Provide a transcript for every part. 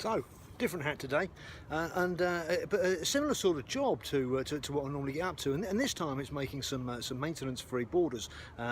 So, different hat today, but a similar sort of job to what I normally get up to, and this time it's making some maintenance-free borders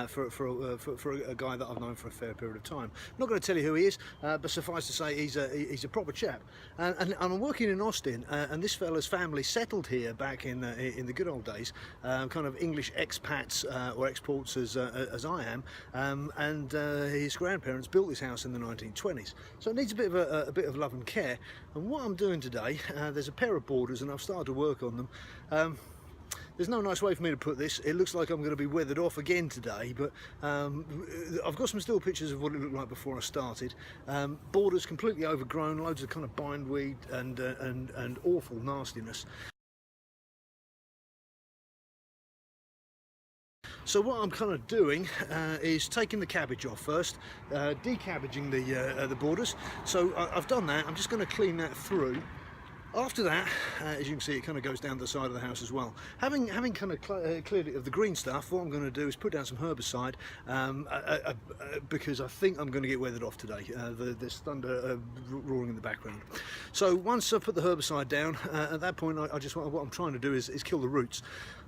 for a guy that I've known for a fair period of time. I'm not going to tell you who he is, but suffice to say he's a proper chap. And I'm working in Austin, and this fella's family settled here back in the good old days, kind of English expats or exports as I am, and his grandparents built this house in the 1920s, so it needs a bit of love and care. And what I'm doing today, there's a pair of borders and I've started to work on them. There's no nice way for me to put this. It looks like I'm going to be weathered off again today, but I've got some still pictures of what it looked like before I started. Borders completely overgrown, loads of kind of bindweed and awful nastiness. So what I'm kind of doing is taking the cabbage off first, decabbaging the borders. So I've done that. I'm just going to clean that through. After that, as you can see, it kind of goes down the side of the house as well. Having kind of cleared it of the green stuff, what I'm going to do is put down some herbicide because I think I'm going to get weathered off today. There's thunder roaring in the background. So once I put the herbicide down, at that point, what I'm trying to do is kill the roots.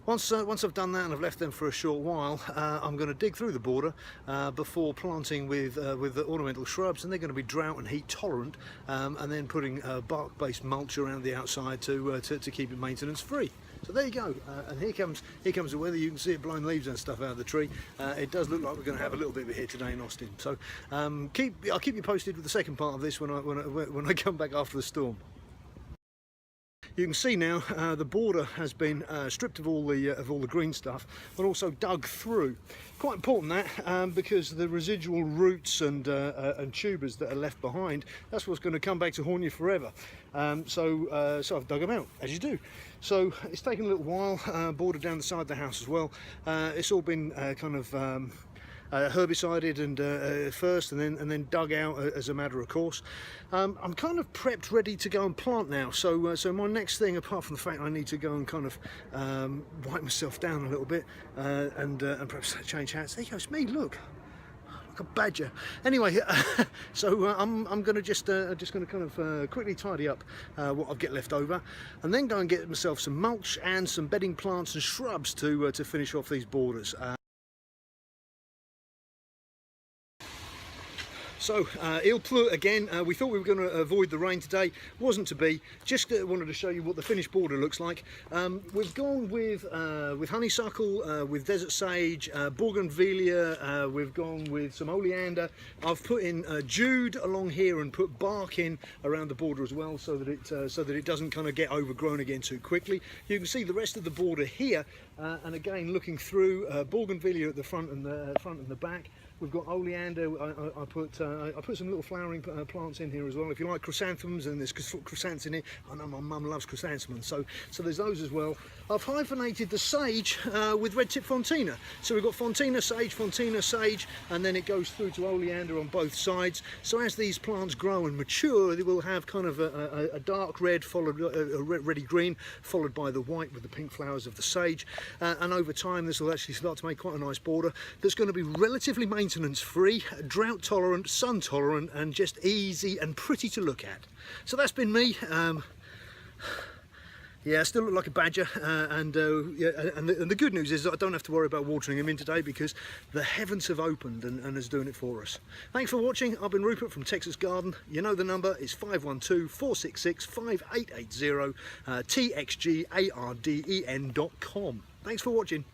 Once I've done that and I've left them for a short while, I'm going to dig through the border before planting with the ornamental shrubs, and they're going to be drought and heat tolerant, and then putting bark-based mulch around the outside to keep it maintenance free. So there you go, and here comes the weather. You can see it blowing leaves and stuff out of the tree. It does look like we're going to have a little bit of it here today in Austin. So I'll keep you posted with the second part of this when I come back after the storm. You can see now the border has been stripped of all the green stuff, but also dug through. Quite important that because the residual roots and tubers that are left behind, that's what's going to come back to haunt you forever. So I've dug them out, as you do. So it's taken a little while. Border down the side of the house as well. It's all been kind of herbicided and first, and then dug out as a matter of course. I'm kind of prepped, ready to go and plant now. So my next thing, apart from the fact I need to go and kind of wipe myself down a little bit and perhaps change hats. There goes me. Look. Like a badger. Anyway, so I'm going to just going to kind of quickly tidy up what I've got left over, and then go and get myself some mulch and some bedding plants and shrubs to finish off these borders. So, il pleut again. We thought we were going to avoid the rain today. Wasn't to be. Just wanted to show you what the finished border looks like. We've gone with honeysuckle, with desert sage, bougainvillea. We've gone with some oleander. I've put in jude along here and put bark in around the border as well, so that it doesn't kind of get overgrown again too quickly. You can see the rest of the border here, and again looking through, bougainvillea at the front and the back. We've got oleander. I put some little flowering plants in here as well. If you like chrysanthemums, and there's chrysanthemums in here. I know my mum loves chrysanthemums, so there's those as well. I've hyphenated the sage with red tip fontina. So we've got fontina, sage, and then it goes through to oleander on both sides. So as these plants grow and mature, they will have kind of a dark red, followed a reddy green, followed by the white with the pink flowers of the sage. And over time, this will actually start to make quite a nice border that's going to be relatively maintenance free, drought tolerant, sun tolerant, and just easy and pretty to look at. So that's been me. Yeah, I still look like a badger, and the good news is that I don't have to worry about watering them in today because the heavens have opened and is doing it for us. Thanks for watching. I've been Rupert from Texas Garden. You know the number is 512-466-5880, txgarden.com. Thanks for watching.